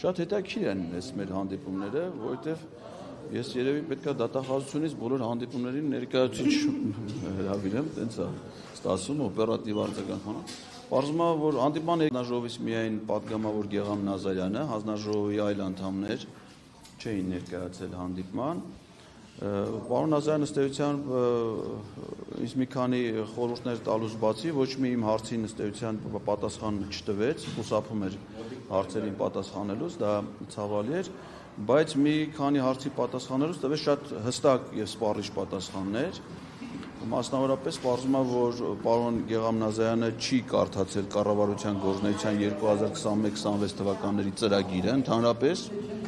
Շատ հետաքրքիր են այս մեր հանդիպումները, որովհետև ես երևի պետք է դատախազությունից բոլոր հանդիպումներին ներկայացուցիչ հրավիրեմ, տենց է ստացվում օպերատիվ արձագանք բանը։ Պարզվում է, որ հանդիպման հանձնաժողովից միայն պատգամավոր Գեգամ Նազարյանը, հանձնաժողովի այլ անդամներ չէին ներկայացել հանդիպման։ Պարոն Նազարյանը ըստ էության ինձ մի քանի խորհուրդներ տալուց բացի ոչ մի իմ հարցին ըստ էության պատասխան չտվեց, խուսափում էր հարցերին պատասխանելուց, դա ցավալի էր, բայց մի քանի հարցի պատասխանելուց տվեց շատ հստակ եւ սպառիչ պատասխաններ։ Մասնավորապես պարզվում է, որ պարոն Գեգամ Նազարյանը չի կարդացել կառավարության գործունեության 2021-26 թվականների ծրագիրը, ընդհանրապես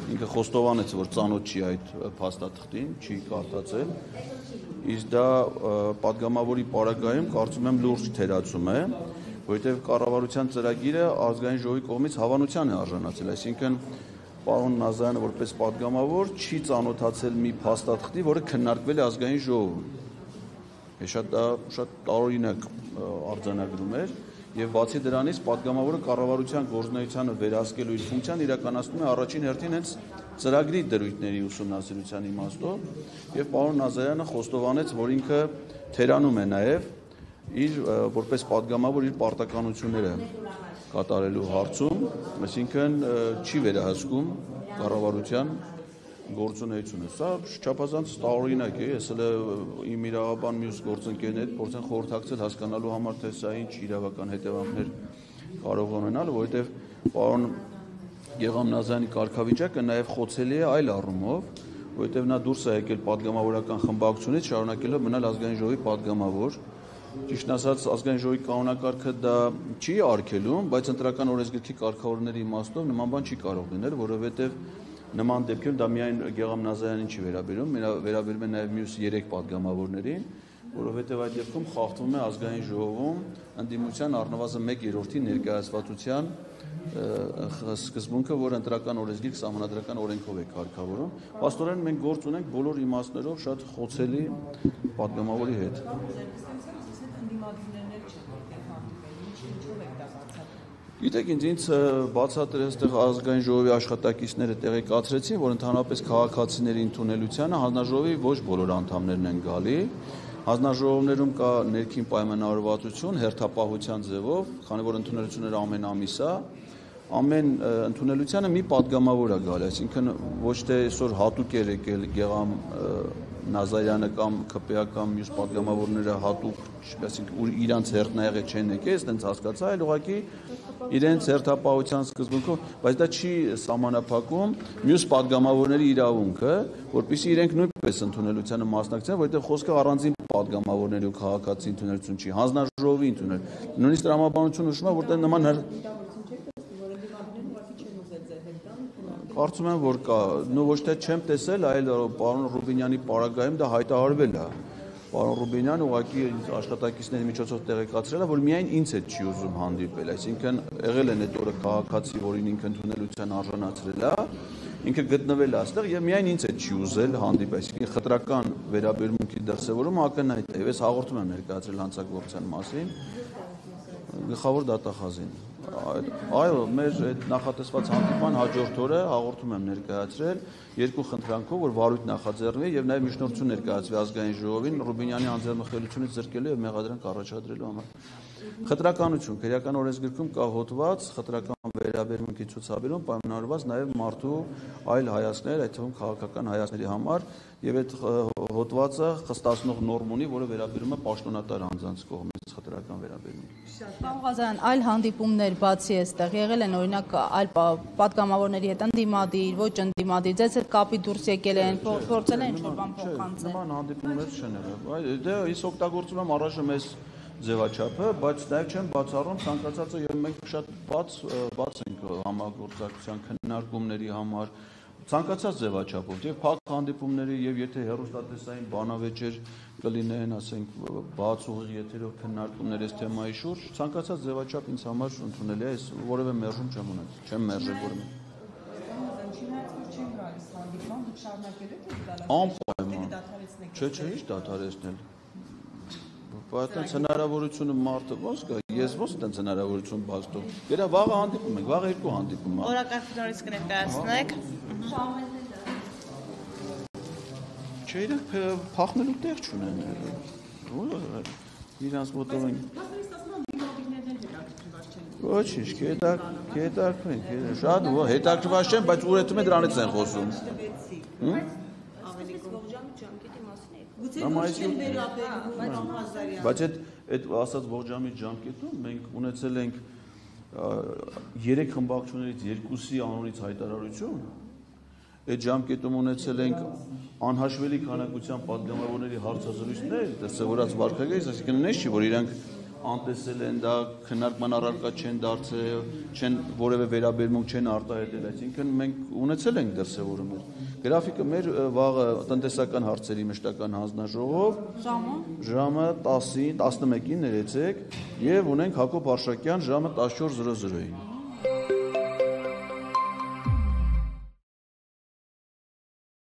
ինքը խոստովանեց, որ ծանոթ չի այդ փաստաթղթին, չի կարդացել, իսկ դա պատգամավորի պարագայում կարծում եմ լուրջ թերացում է, որովհետև կառավարության ծրագիրը ազգային ժողովի կողմից հավանության է արժանացել, այսինքն պարոն Նազարյանը որպես պատգամավոր չի ծանոթացել մի փաստաթղթի, որը քննարկվել է ազգային ժողովում։ Շատ տարօրինակ արձանագրում էր եւ բացի դրանից պատգամավորը կառավարության գործունեությանը վերահսկելու իր ֆունկցիան իրականացնում է առաջին հերթին հենց ծրագրի դրույթների ուսումնասիրության իմաստով եւ պարոն Նազարյանը խոստովանեց, որ ինքը թերանում է նաեւ իր որպես պատգամավոր իր պարտականությունները կատարելու հարցում, այսինքն չի վերահսկում կառավարության գործունեությունը։ Սա չափազանց տարօրինակ է, ես էլ իմ իրավաբան մյուս գործընկերներից փորձեն խորհրդակցել հասկանալու համար, թե սա ինչ իրավական հետևանքներ կարող ունենալ, որովհետև պարոն Գեգամ Նազարյանի կարգավիճակը նաև խոցելի է այլ առումով, որովհետև նա դուրս է եկել պատգամավորական խմբակցությունից, շարունակելով մնալ ազգային ժողովի պատգամավոր։ Ճիշտն ասած, ազգային ժողովի կանոնակարգը դա չի արգելում, բայց ընտրական օրենսգրքի կարգավորների իմաստով նման բան չի կարող լինել, որովհետև նման դեպքում դա միայն Գեգամ Նազարյանին չի վերաբերում, վերաբերում է նաև մյուս 3 պատգամավորներին, որովհետև այդ դեպքում խախտվում է ազգային ժողովում ընդդիմության առնվազն 1/3-ի ներկայացվածության սկզբունքը, որ ընտրական օրենսգիրք սահմանադրական օրենքով է կարգավորում։ Փաստորեն մենք գործ ունենք բոլոր իմաստներով շատ խոցելի պատգամավորի հետ։ Գիտեք, ինձ բացատրել այստեղ ազգային ժողովի աշխատակիցները տեղեկացրեցին, որ ընդհանրապես քաղաքացիների ընդունելությանը հանձնաժողովի ոչ բոլոր անդամներն են գալի։ Հանձնաժողովներում կա ներքին պայմանավորվածություն հերթապահության ձևով, քանի որ ընդունելությունները ամեն ամիս է, ամեն ընդունելությանը մի պատգամավոր է գալի, այսինքն ոչ թե այսօր հատուկ էր եկել Գեգամ Նազարյանը կամ ԿՊԱ կամ մյուս պատգամավորները հատուկ, այսինքն իրանց հերթնայեղը չեն եկել, այտենց հասկացա, այլ ուղղակի իրենց հերթապահության սկզբունքով, բայց դա չի սահմանափակում մյուս պատգամավորների իրավունքը, որպեսզի իրենք նույնպես ընդունելությանը մասնակցեն, որովհետև խոսքը առանձին պատգամավորների ու քաղաքացի ընդունելություն չի, հանձնաժողովի ընդունել։ Նույնիսկ տրամաբանությունը նշում է, որտեղ նման կարծում եմ, որ կա, ոչ թե չեմ տեսել, այլ պարոն Ռուբինյանի պարագայում դա հայտարարվել է։ Պարոն Ռուբինյանը ուղղակի աշխատակիցների միջոցով տեղեկացրել է, որ միայն ինձ հետ չի ուզում հանդիպել, այսինքն եղել են այդ օրը քաղաքացի, որին ինքը ընդունելության արժանացրել է, ինքը գտնվել է այստեղ եւ միայն ինձ հետ չի ուզել հանդիպել, այսինքն խտրական վերաբերմունքի դրսևորումը ակնհայտ է։ Ես հաղորդում եմ ներկայացրել հանցագործության մասին գլխավոր դատախազին։ Այո, մեր այդ նախատեսված հանդիպման հաջորդ օրը հաղորդում եմ ներկայացրել 2 խնդրանքով, որ վարույթ նախաձեռնվի եւ նաեւ միջնորդություն ներկայացվի ազգային ժողովին Ռուբինյանի անձեռնմխելիությունից զրկելու եւ մեղադրանք առաջադրելու համար։ Խտրականություն, քրեական օրենսգրքում կա հոդված խտրական վերաբերմունքի ցուցաբերում պայմանավորված նաեւ մարդու այլ հայացքներ, այդ թվում քաղաքական հայացքների համար եւ այդ հոդվածը խստացնող նորմ ունի, որը վերաբերում է պաշտոնատար անձանց կողմից խտրական վերաբերմունքի։ Պարոն Ղազարյան, այլ հանդիպումներ բացի այստեղ եղել են, օրինակ այլ պատգամավորների հետ ընդդիմադիր, ոչ ընդդիմադիր, ձեզ հետ կապի դուրս եկել են, փորձել են ինչ-որ բան փոխանցել։ Նման հանդիպումներ չեն եղել։ Դե ես օգտագործում եմ առայժմ այս ձևաչափը, բայց նաև չեմ բացառում ցանկացածը եւ մենք շատ բաց ենք համագործակցության քննարկումների համար ցանկացած ձևաչափով եւ փակ հանդիպումների եւ եթե հեռուստատեսային բանավեճեր կլինեն, ասենք բաց ուղիղ եթերով քննարկումներ այս թեմայի շուրջ, ցանկացած ձևաչափ ինձ համար ընդունելի է, ես որևէ մերժում չեմ ունեցել, չեմ մերժել որևէ։ Անպայման։ Չէ, ինչ դադարեցնել։ Բայց հնարավորությունը մարդը ո՞նց կա, ես ո՞նց այդպես հնարավորություն բացտում։ Գերա վաղը հանդիպում ենք, վաղը երկու հանդիպում ա։ Օրակարգ նորից կներկայացնեք։ Չէ, իրենք փախնելու տեղ չունեն։ Իրանց մոտով են։ Ոչինչ, կետարկվենք, շատ հետաքրքրված չեն, բայց ուրեմն դրանից են խոսում։ Բայց այդ ասած ողջամի ջամկետում մենք ունեցել ենք 3 խմբակցություններից 2-ի անունից հայտարարություն, այդ ջամկետում ունեցել ենք անհաշվելի քանակությամբ պատգամավորների հարցազրույցներ, դրսևորած վարքագծից, այսինքն նույնիսկ չի, որ իրանք անտեսել են դա, քննարկման առարկա չեն դարձել, չեն որևէ վերաբերմունք չեն արտահայտել, այսինքն մենք ունեցել ենք դրսևորումներ։ Գրաֆիկը մեր վաղը տնտեսական հարցերի մշտական հանձնաժողով ժամը 10-ին, 11-ին ներեցեք եւ ունենք Հակոբ Արշակյան ժամը 14:00-ին։